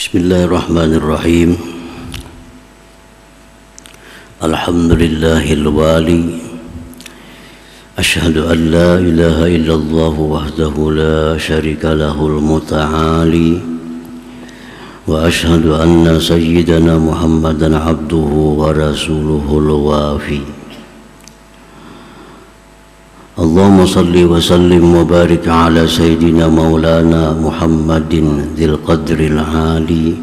Bismillahirrahmanirrahim. Alhamdulillahil wali. Asyhadu an la ilaha illallah wahdahu la syarika lahul muta'ali. Wa asyhadu anna sayyidana Muhammadan abduhu wa rasuluhul wafi. Allahumma salli wa sallim wa barik ala sayyidina maulana Muhammadin dzil qadril ali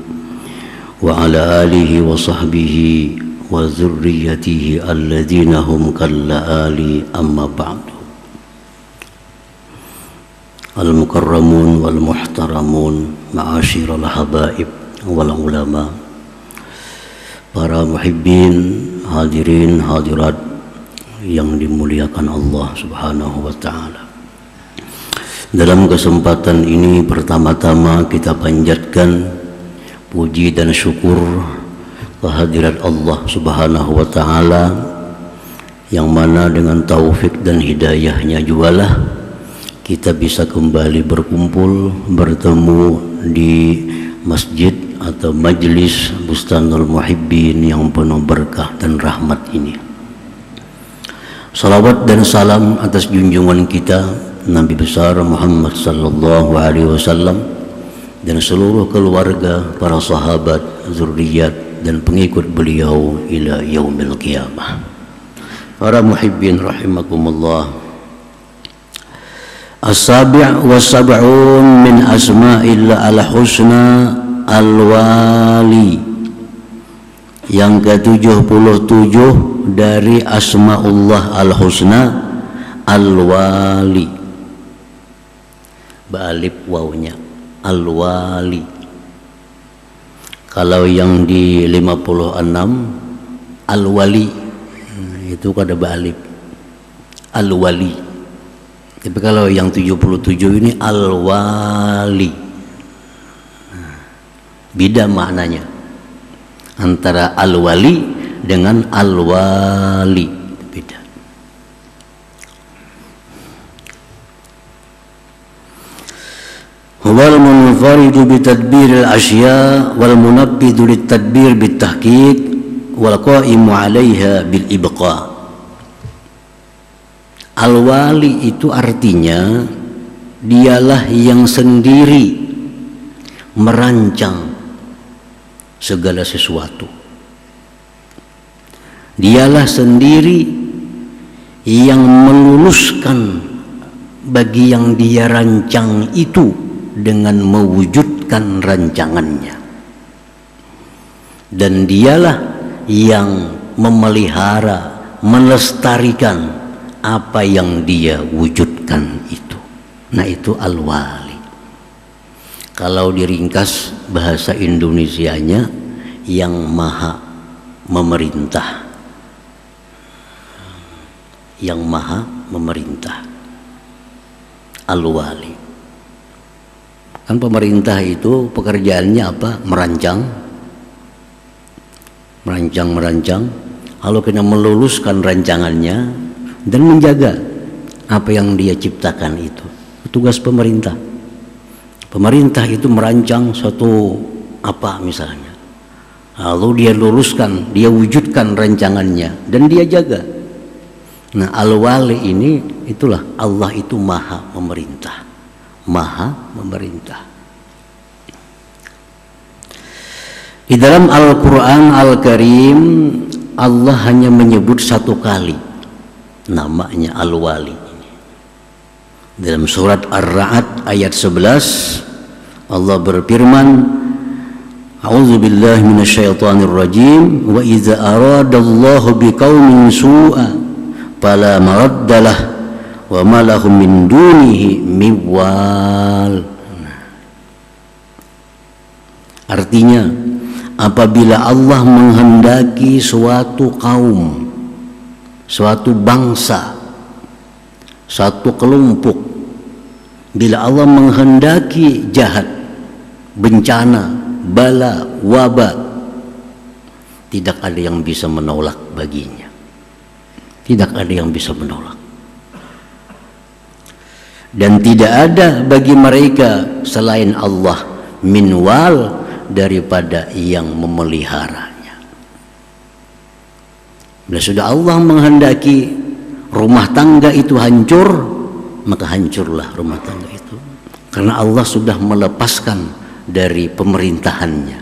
wa ala alihi wa sahbihi wa dzurriyyatihi alladzina hum kal-ali amma ba'du. Al-mukarramun wal muhtaramun ma'asyiral habaib wal ulama, para muhibbin, hadirin hadirat yang dimuliakan Allah Subhanahu wa ta'ala. Dalam kesempatan ini pertama-tama kita panjatkan puji dan syukur kehadirat Allah Subhanahu wa ta'ala, yang mana dengan taufik dan hidayahnya jugalah kita bisa kembali berkumpul bertemu di masjid atau majlis Bustanul Muhibbin yang penuh berkah dan rahmat ini. Salawat dan salam atas junjungan kita Nabi besar Muhammad sallallahu alaihi wasallam dan seluruh keluarga, para sahabat, zurriyat dan pengikut beliau ila yaumil qiyamah. Para muhibbin rahimakumullah. As-sabi' wa sab'un min asma'illah al-husna al-wali. Yang ke-77 dari Asma'ullah Al-Husna Al-Wali. Ba'alif wawnya Al-Wali. Kalau yang di 56 Al-Wali itu kada ba'alif Al-Wali. Tapi kalau yang 77 ini Al-Wali. Beda maknanya antara al-wali dengan al-wali, beda. Huwal munfaridu bitadbir al-asya wal munabbidu litadbir bitahqiq wal qa'imu 'alaiha bil ibqa. Al-wali itu artinya dialah yang sendiri merancang segala sesuatu. Dialah sendiri yang meluluskan bagi yang dia rancang itu dengan mewujudkan rancangannya. Dan dialah yang memelihara, melestarikan apa yang dia wujudkan itu. Nah, itu al-wali. Kalau diringkas bahasa Indonesianya, yang maha memerintah. Yang maha memerintah. Al-wali. Kan pemerintah itu pekerjaannya apa? Merancang. Merancang. Lalu kena meluluskan rancangannya dan menjaga apa yang dia ciptakan itu. Tugas pemerintah. Pemerintah itu merancang suatu apa misalnya, lalu dia luluskan, dia wujudkan rancangannya dan dia jaga. Nah, al-wali ini itulah Allah itu maha memerintah, maha memerintah. Di dalam Al-Quran Al-Karim Allah hanya menyebut satu kali namanya al-wali. Dalam surat Ar-Ra'd ayat 11 Allah berfirman, A'udzubillahi minasyaitonir rajim, wa idza aradallahu biqaumin su'a fala maraddalah wa ma lahum min dunihi miwal. Artinya, apabila Allah menghendaki suatu kaum, suatu bangsa, satu kelompok, bila Allah menghendaki jahat, bencana, bala, wabah, tidak ada yang bisa menolak baginya. Tidak ada yang bisa menolak. Dan tidak ada bagi mereka selain Allah minwal, daripada yang memeliharanya. Bila sudah Allah menghendaki rumah tangga itu hancur, maka hancurlah rumah tangga itu, karena Allah sudah melepaskan dari pemerintahannya.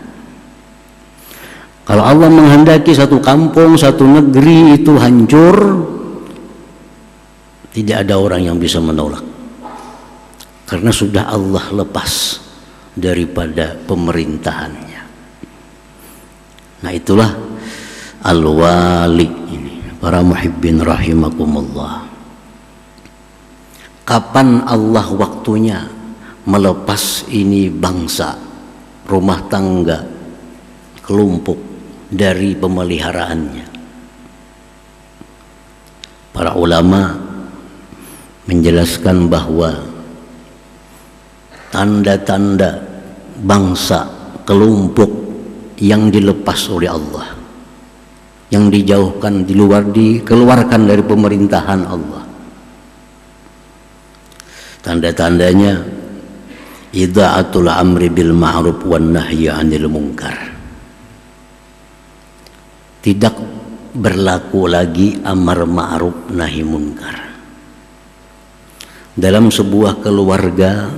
Kalau Allah menghendaki satu kampung, satu negeri itu hancur, tidak ada orang yang bisa menolak, karena sudah Allah lepas daripada pemerintahannya. Nah, itulah al-wali ini, para muhibbin rahimakumullah. Kapan Allah waktunya melepas ini bangsa, rumah tangga, kelompok dari pemeliharaannya? Para ulama menjelaskan bahwa tanda-tanda bangsa, kelompok yang dilepas oleh Allah, yang dijauhkan, dikeluarkan dari pemerintahan Allah, tanda-tandanya idha'atul amri bil ma'ruf wan nahyi 'anil munkar. Tidak berlaku lagi amar ma'ruf nahi munkar. Dalam sebuah keluarga,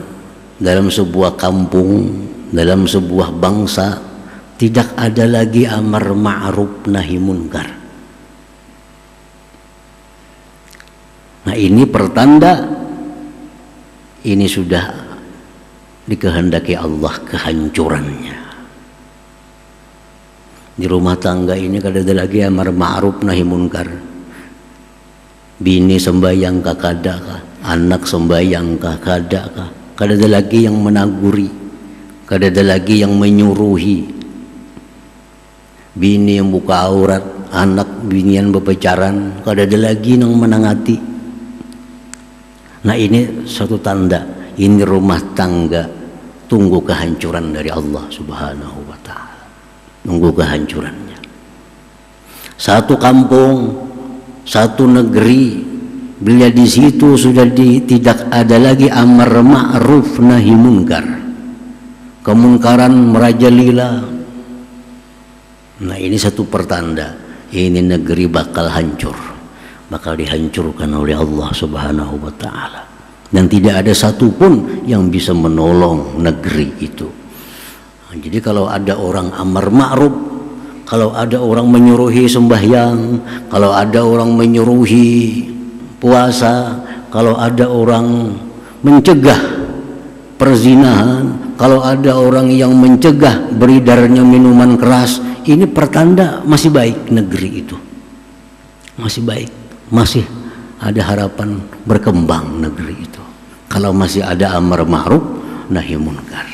dalam sebuah kampung, dalam sebuah bangsa, tidak ada lagi amar ma'ruf nahi munkar. Nah, ini pertanda ini sudah dikehendaki Allah kehancurannya. Di rumah tangga ini kada ada lagi amar ma'ruf nahi munkar. Bini sembahyang kah kada kah, anak sembahyang kah kada kah, kada ada lagi yang menaguri, kada ada lagi yang menyuruhi. Bini yang buka aurat, anak binian berpacaran, kada ada lagi yang menangati. Nah, ini satu tanda, ini rumah tangga tunggu kehancuran dari Allah Subhanahu wa ta'ala, tunggu kehancurannya. Satu kampung, satu negeri, bila di situ sudah tidak ada lagi amar ma'ruf nahi munkar, kemunkaran merajalela. Nah, ini satu pertanda, ini negeri bakal hancur, bakal dihancurkan oleh Allah Subhanahu wa ta'ala, dan tidak ada satupun yang bisa menolong negeri itu. Nah, jadi kalau ada orang amar ma'ruf, kalau ada orang menyuruhi sembahyang, kalau ada orang menyuruhi puasa, kalau ada orang mencegah perzinahan, kalau ada orang yang mencegah beredarnya minuman keras, ini pertanda masih baik negeri itu, masih baik, masih ada harapan berkembang negeri itu kalau masih ada amar ma'ruf nahi munkar.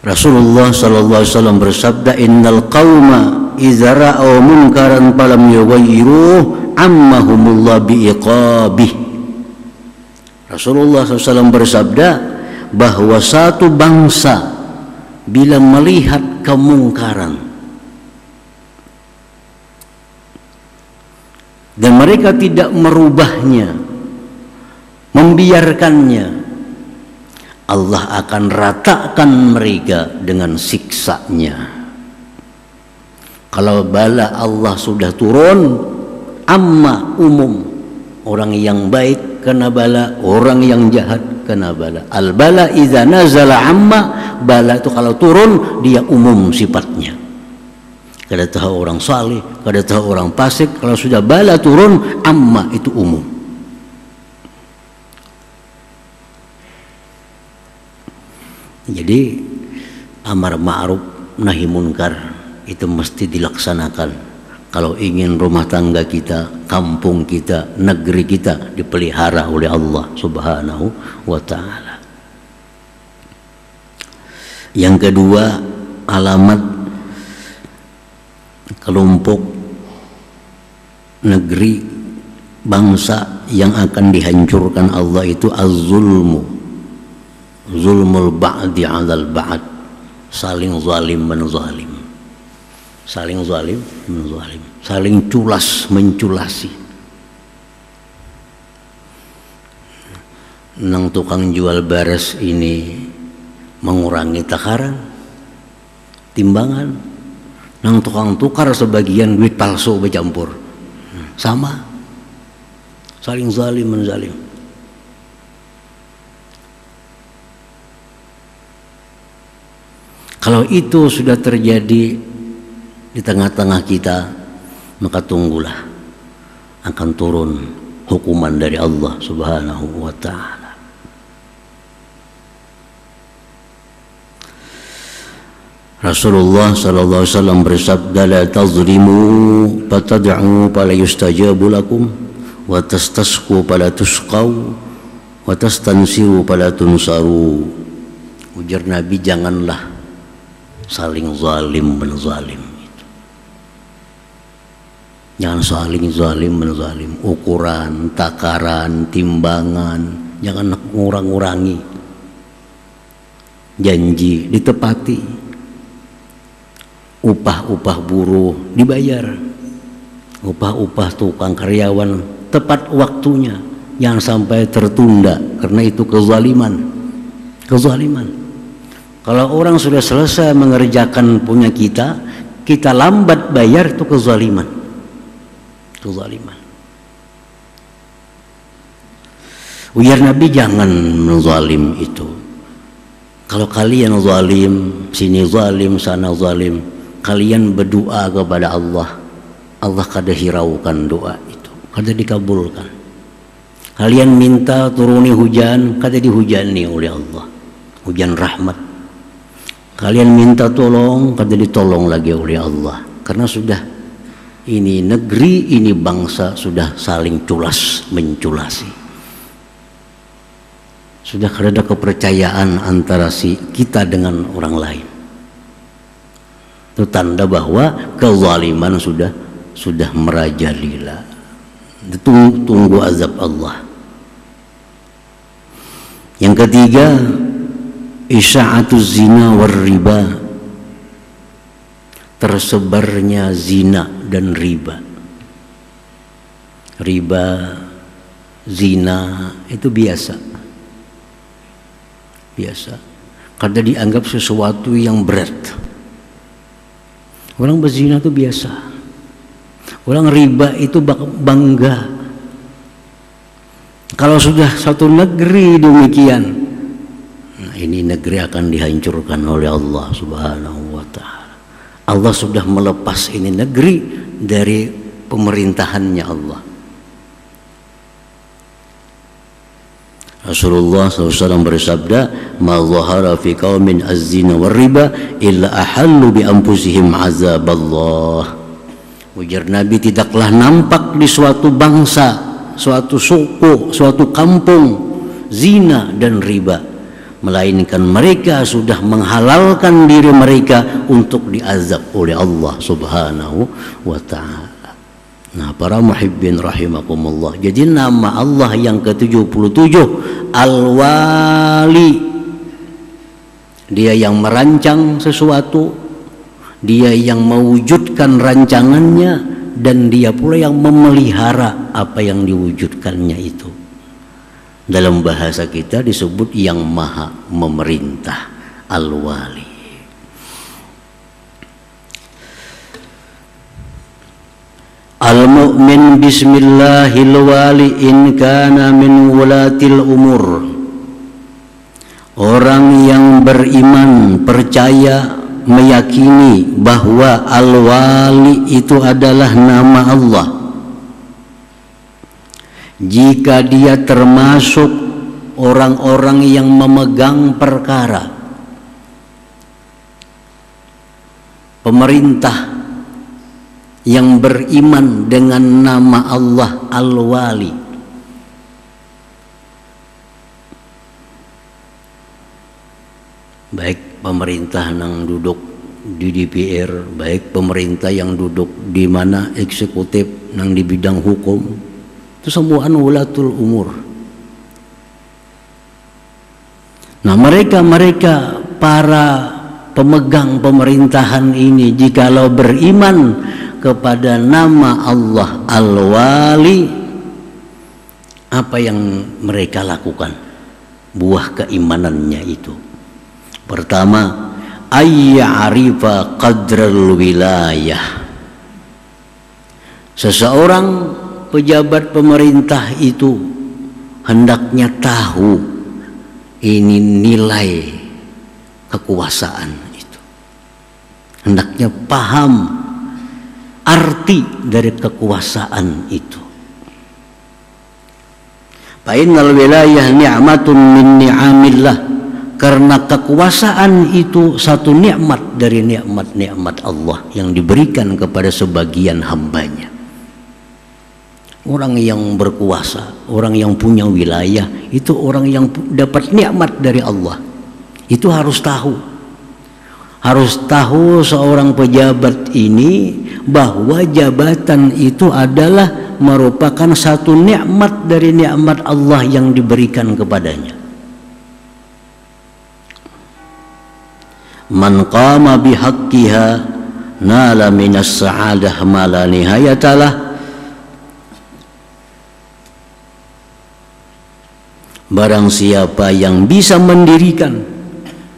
Rasulullah sallallahu alaihi wasallam bersabda, innal qauma idza ra'aw munkaran falam yughayyiruhu ammahumullah biiqabih. Rasulullah SAW bersabda bahwa satu bangsa bila melihat kemungkaran dan mereka tidak merubahnya, membiarkannya, Allah akan ratakan mereka dengan siksanya. Kalau bala Allah sudah turun, amma umum, orang yang baik kena bala, orang yang jahat kena bala. Al bala idza nazala amma, bala itu kalau turun dia umum sifatnya. Kada tahu orang saleh, kada tahu orang fasik, kalau sudah bala turun amma itu umum. Jadi amar ma'ruf nahi munkar itu mesti dilaksanakan kalau ingin rumah tangga kita, kampung kita, negeri kita dipelihara oleh Allah Subhanahu wa ta'ala. Yang kedua, alamat kelompok, negeri, bangsa yang akan dihancurkan Allah itu az-zulmu, zulmul ba'di 'alal ba'd, saling zalim menzalim, saling zalim menzalim, saling culas menculasi. Nang tukang jual beres ini mengurangi takaran, timbangan, nang tukang tukar sebagian duit palsu bercampur, sama, saling zalim menzalim. Kalau itu sudah terjadi di tengah-tengah kita, maka tunggulah akan turun hukuman dari Allah Subhanahu wa ta'ala. Rasulullah sallallahu alaihi wasallam bersabda, la tazlimu fatad'u fala yustajabu lakum wa tastasqu fala tusqaw wa tastansiru fala tunsaru. Ujar Nabi, janganlah saling zalim menzalim. Jangan saling zalim menzalim. Ukuran, takaran, timbangan, jangan ngurang-ngurangi. Janji ditepati. Upah-upah buruh dibayar. Upah-upah tukang karyawan tepat waktunya. Jangan sampai tertunda, karena itu kezaliman. Kezaliman. Kalau orang sudah selesai mengerjakan punya kita lambat bayar, itu kezaliman. Kezaliman. Ujar Nabi, jangan menzalim itu. Kalau kalian zalim, sini zalim, sana zalim, kalian berdoa kepada Allah, Allah kada hiraukan doa itu, kada dikabulkan. Kalian minta turuni hujan, kada dihujani oleh Allah, hujan rahmat. Kalian minta tolong, kada ditolong lagi oleh Allah, karena sudah ini negeri, ini bangsa sudah saling culas menculasi. Sudah ada kepercayaan antara si kita dengan orang lain. Itu tanda bahwa kezaliman sudah merajalela. Tunggu azab Allah. Yang ketiga, isya'atuz zina war riba, tersebarnya zina dan riba. Riba, zina itu biasa, karena dianggap sesuatu yang berat. Orang berzina itu biasa, orang riba itu bangga. Kalau sudah satu negeri demikian, ini negeri akan dihancurkan oleh Allah Subhanahu wa ta'ala. Allah sudah melepas ini negeri dari pemerintahannya Allah. Rasulullah SAW bersabda, ma zahara fi qaumin az-zina war riba illa ahallu bi anfusihim azab Allah. Ujar Nabi, tidaklah nampak di suatu bangsa, suatu suku, suatu kampung zina dan riba, melainkan mereka sudah menghalalkan diri mereka untuk diazab oleh Allah Subhanahu wa ta'ala. Nah, para muhibbin rahimakumullah, jadi nama Allah yang ke-77 Al-Wali, dia yang merancang sesuatu, dia yang mewujudkan rancangannya, dan dia pula yang memelihara apa yang diwujudkannya itu. Dalam bahasa kita disebut yang maha memerintah, Al-Wali. Al-mu'min bismillahil wali in kana min wulatil umur. Orang yang beriman, percaya, meyakini bahwa Al-Wali itu adalah nama Allah. Jika dia termasuk orang-orang yang memegang perkara, pemerintah yang beriman dengan nama Allah Al-Wali, baik pemerintah yang duduk di DPR, baik pemerintah yang duduk di mana eksekutif yang di bidang hukum, itu semua wulatul umur. Nah, mereka para pemegang pemerintahan ini, jikalau beriman kepada nama Allah Al-Wali, apa yang mereka lakukan? Buah keimanannya itu, Pertama, ayya'rifa qadral wilayah. Seseorang pejabat pemerintah itu hendaknya tahu ini nilai kekuasaan itu. Hendaknya paham arti dari kekuasaan itu. Fa innal wilayah ni'matun min ni'amillah. Karena kekuasaan itu satu nikmat dari nikmat-nikmat Allah yang diberikan kepada sebagian hambanya. Orang yang berkuasa, orang yang punya wilayah, itu orang yang dapat nikmat dari Allah. Itu harus tahu. Harus tahu seorang pejabat ini bahwa jabatan itu adalah merupakan satu nikmat dari nikmat Allah yang diberikan kepadanya. Man qama bihaqqiha nala minas sa'adah ma la nihayatalah. Barang siapa yang bisa mendirikan,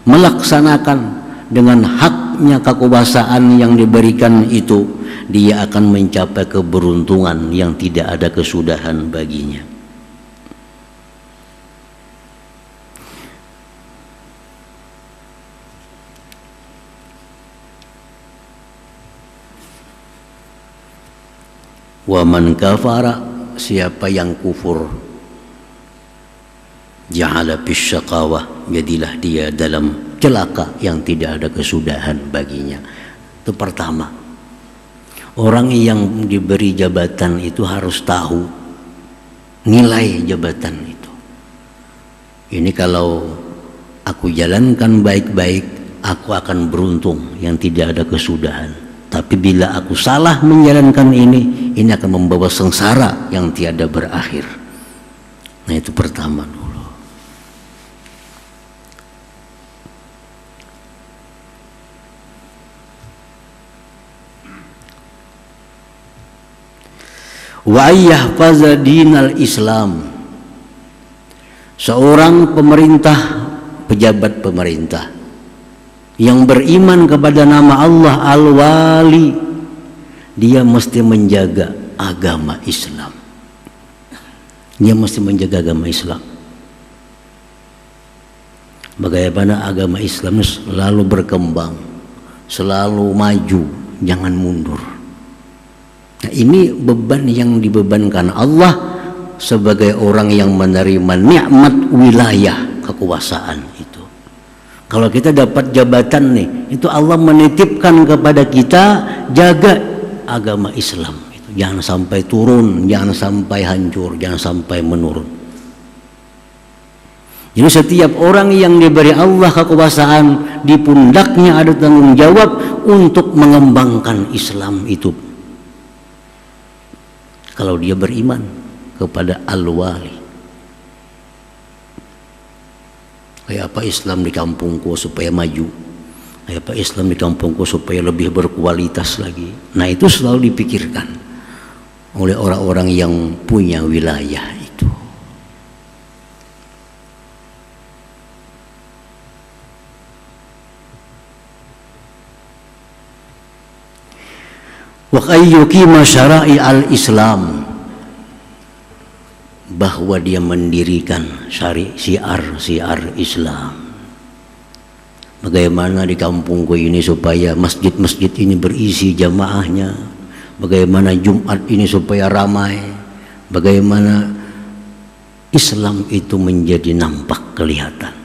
melaksanakan dengan haknya kekuasaan yang diberikan itu, dia akan mencapai keberuntungan yang tidak ada kesudahan baginya. Wa man kafara, siapa yang kufur, ja'ala bisyaqawah, jadilah dia dalam celaka yang tidak ada kesudahan baginya. Itu pertama. Orang yang diberi jabatan itu harus tahu nilai jabatan itu. Ini kalau aku jalankan baik-baik, aku akan beruntung yang tidak ada kesudahan. Tapi bila aku salah menjalankan ini akan membawa sengsara yang tiada berakhir. Nah, itu pertama dulu. Wa yahfaza dinal Islam. Seorang pemerintah, pejabat pemerintah yang beriman kepada nama Allah Al-Wali, dia mesti menjaga agama Islam. Dia mesti menjaga agama Islam. Bagaimana agama Islam selalu berkembang, selalu maju, jangan mundur. Nah, ini beban yang dibebankan Allah sebagai orang yang menerima nikmat wilayah kekuasaan itu. Kalau kita dapat jabatan nih, itu Allah menitipkan kepada kita, jaga agama Islam itu. Jangan sampai turun, jangan sampai hancur, jangan sampai menurun. Jadi setiap orang yang diberi Allah kekuasaan, di pundaknya ada tanggung jawab untuk mengembangkan Islam itu. Kalau dia beriman kepada Al-Wali. Kayak apa Islam di kampungku supaya maju, kayak apa Islam di kampungku supaya lebih berkualitas lagi. Nah, itu selalu dipikirkan oleh orang-orang yang punya wilayah itu. Wa ayyuqima syara'i al-Islam, bahwa dia mendirikan syiar-syiar Islam. Bagaimana di kampungku ini supaya masjid-masjid ini berisi jamaahnya, bagaimana Jumat ini supaya ramai, bagaimana Islam itu menjadi nampak kelihatan.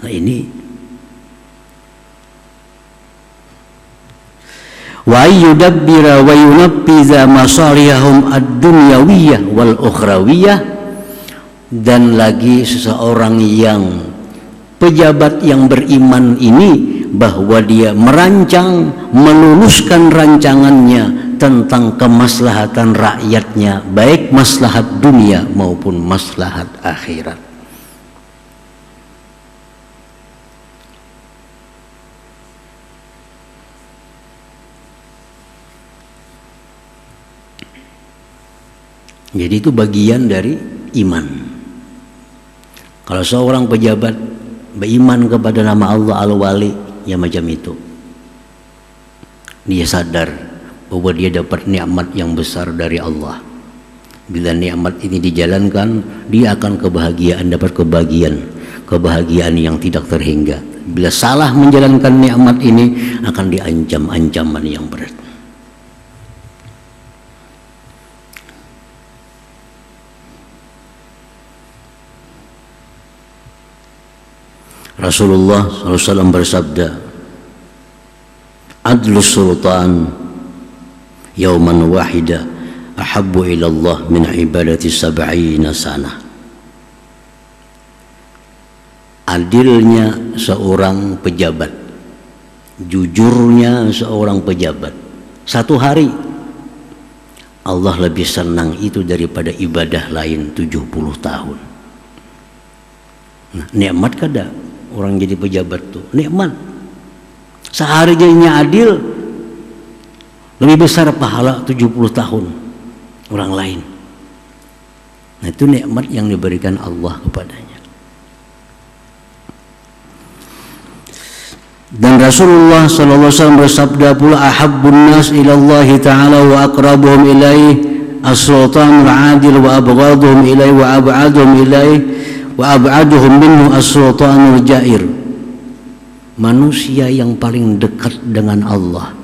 Nah, ini wa yudabbira wa yunaffiza masalihum ad-dunyawiyah wal ukhrawiyah. Dan lagi seseorang yang pejabat yang beriman ini, bahwa dia merancang, meluluskan rancangannya tentang kemaslahatan rakyatnya, baik maslahat dunia maupun maslahat akhirat. Jadi itu bagian dari iman. Kalau seorang pejabat beriman kepada nama Allah Al-Wali, ya macam itu. Dia sadar bahwa dia dapat nikmat yang besar dari Allah. Bila nikmat ini dijalankan, dia akan dapat kebahagiaan yang tidak terhingga. Bila salah menjalankan nikmat ini, akan diancam ancaman yang berat. Rasulullah SAW bersabda, "Adlus sultan yauman wahida ahabbu ila Allah min ibadati sab'ina sana." Adilnya seorang pejabat, jujurnya seorang pejabat, satu hari Allah lebih senang itu daripada ibadah lain 70 tahun. Nah, nikmat kada orang jadi pejabat tuh, nikmat. Sehari jadinya adil, lebih besar pahala 70 tahun orang lain. Nah, itu nikmat yang diberikan Allah kepadanya. Dan Rasulullah SAW bersabda pula, "Ahabbun nas ila Allah Ta'ala wa aqrabuhum ilaih as-sultanul adil wa abghaduhum ilaih wa ab'aduhum ilaih wa ab'aduhum minhu as-sultanul jair." Manusia yang paling dekat dengan Allah,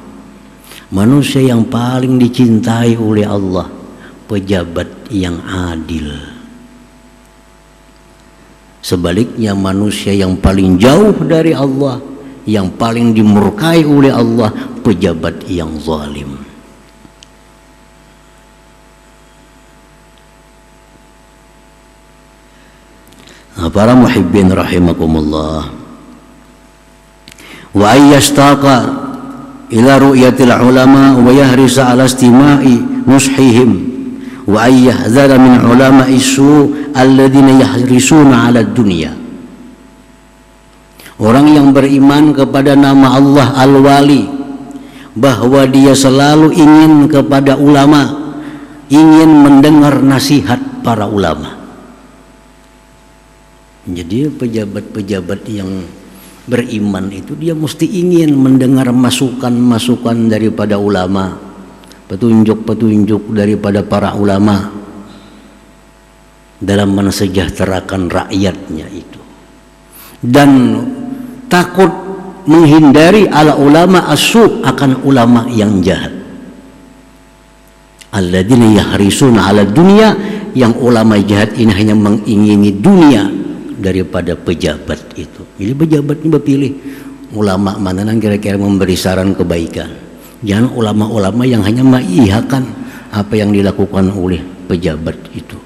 manusia yang paling dicintai oleh Allah, pejabat yang adil. Sebaliknya manusia yang paling jauh dari Allah, yang paling dimurkai oleh Allah, pejabat yang zalim. Nah, para muhibbin rahimakumullah, wa ayyastaqa ila ru'yatil ulama wa yahrisa ala istima'i nushihim wa ayyahzara min ulama isu alladhina yahrisuna ala dunya. Orang yang beriman kepada nama Allah Al-Wali, bahwa dia selalu ingin kepada ulama, ingin mendengar nasihat para ulama. Jadi pejabat-pejabat yang beriman itu dia mesti ingin mendengar masukan-masukan daripada ulama, petunjuk-petunjuk daripada para ulama dalam mensejahterakan rakyatnya itu, dan takut menghindari ala ulama as-su, akan ulama yang jahat. Alladzina yahrisuna ala dunia, yang ulama jahat ini hanya mengingini dunia daripada pejabat itu. Jadi pejabat ini berpilih ulama mana yang kira-kira memberi saran kebaikan. Jangan ulama-ulama yang hanya mengiyakan apa yang dilakukan oleh pejabat itu.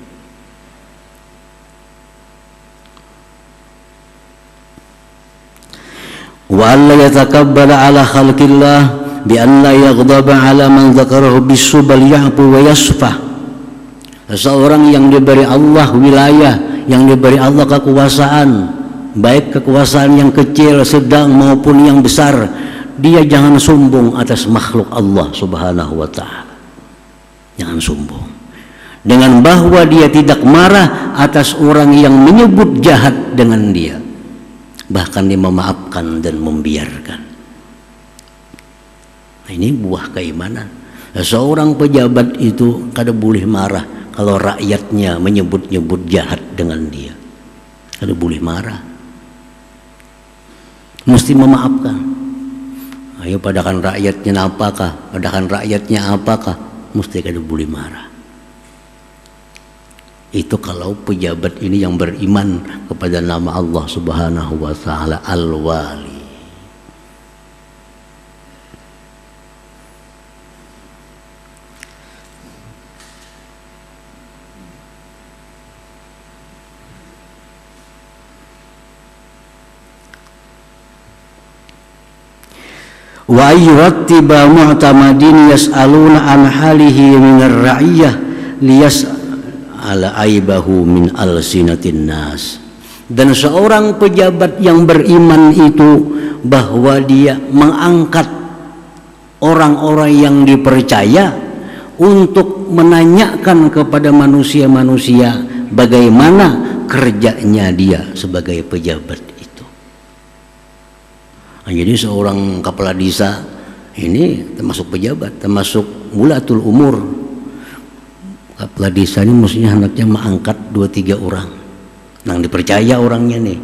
Wa alla yatakabbala ala khalqillah bi an la yaghdaba ala man dzakarahu bisubal ya'fu wa yasfah. Seseorang yang diberi Allah wilayah, yang diberi Allah kekuasaan, baik kekuasaan yang kecil, sedang maupun yang besar, dia jangan sombong atas makhluk Allah Subhanahu wa ta'ala. Jangan sombong dengan bahwa dia tidak marah atas orang yang menyebut jahat dengan dia, bahkan dia memaafkan dan membiarkan. Nah, ini buah keimanan. Seorang pejabat itu kada boleh marah kalau rakyatnya menyebut-nyebut jahat dengan dia. Kada boleh marah, mesti memaafkan. Ayo padakan rakyatnya apakah, padakan rakyatnya apakah, mesti kada boleh marah. Itu kalau pejabat ini yang beriman kepada nama Allah Subhanahu wa ta'ala Al-Wali. Wa ayyurattiba mu'tamadin yas'aluna an halihi minar ra'iyah liyas'ala aibahu min alsinatin nas. Dan seorang pejabat yang beriman itu bahwa dia mengangkat orang-orang yang dipercaya untuk menanyakan kepada manusia-manusia bagaimana kerjanya dia sebagai pejabat itu. Nah, jadi seorang kepala desa ini termasuk pejabat, termasuk wulatul umur. Kepala desa ini mestinya anaknya mengangkat 2-3 orang. Nang dipercaya orangnya nih,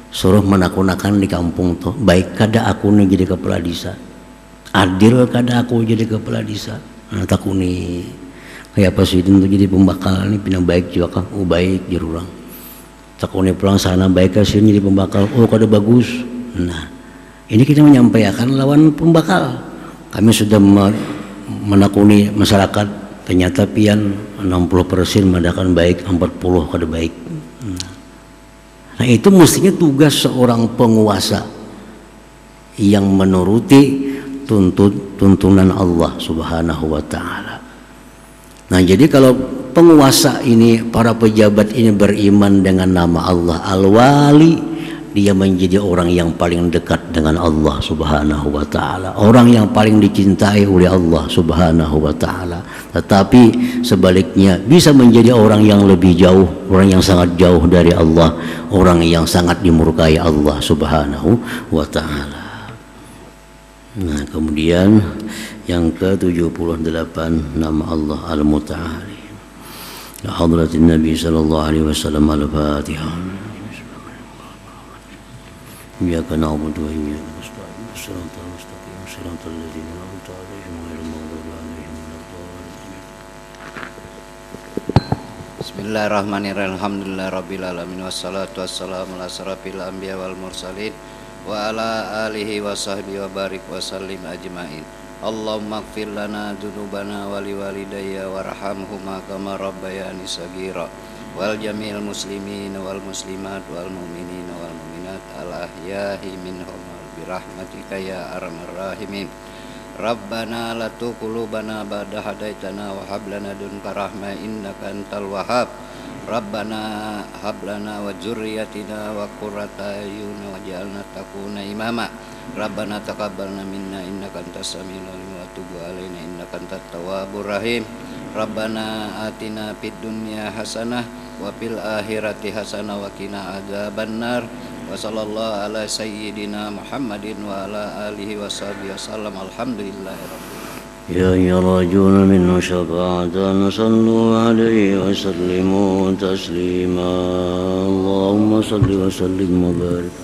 suruh menakunakan di kampung tuh. Baik kada aku nih jadi kepala desa, adil kada aku jadi kepala desa. Nah takuni kayak presiden tuh jadi pembakal nih pinang baik juga kah? Oh baik jururang. Takuni pulang sana baik kasih jadi pembakal. Oh kada bagus. Nah ini kita menyampaikan lawan pembakal. Kami sudah menakuni masyarakat, ternyata pian 60% madakan baik, 40 kada baik. Nah itu mestinya tugas seorang penguasa yang menuruti tuntunan Allah Subhanahu wa ta'ala. Nah jadi kalau penguasa ini, para pejabat ini beriman dengan nama Allah Al-Wali, dia menjadi orang yang paling dekat dengan Allah Subhanahu wa ta'ala, orang yang paling dicintai oleh Allah Subhanahu wa ta'ala. Tetapi sebaliknya bisa menjadi orang yang lebih jauh, orang yang sangat jauh dari Allah, orang yang sangat dimurkai Allah Subhanahu wa ta'ala. Nah kemudian yang ke-78 nama Allah Al-Muta'ali. La hadratin Nabi sallallahu alaihi wasallam. Al-Fatihah. Iyyaka na'budu wa iyyaka nasta'in. Shiratal mustaqim, shiratal ladzina an'amta 'alaihim ghairil maghdubi 'alaihim waladdallin. Bismillahirrahmanirrahim. Alhamdulillahirabbil alamin wassalatu wassalamu ala asrofil anbiya wal mursalin wa ala alihi wa sahbihi wa barik wa sallim ajmain. Allahumma ighfir lana dzunubana wa liwalidayya warhamhuma kama rabbayani shaghira wal jami'il muslimin wal muslimat wal mu'minin wal mu'minat al ahya'i minhum bi rahmatika ya arhamar rahimin. Rabbana la tuzigh qulubana ba'da hadaitana wa hab lana dunka rahmah innaka antal wahhab. Rabbana hab lana wa dzurriyyatina wa qurrata a'yun waj'alna takuna imama. Rabbana taqabbalna minna innaka antas samiul alim wa tub 'alaina innaka antat tawwabur rahim. Rabbana atina fid dunya hasanah wa fil akhirati hasanah wa qina adzabannar. Wa sallallahu ala sayyidina Muhammadin wa ala alihi wa sahbihi wasallam. Alhamdulillahirabbil alamin. Ya yarjuna minhu syafa'atan sallu alaihi wa sallimu taslima. Allahumma salli wa sallim wa barik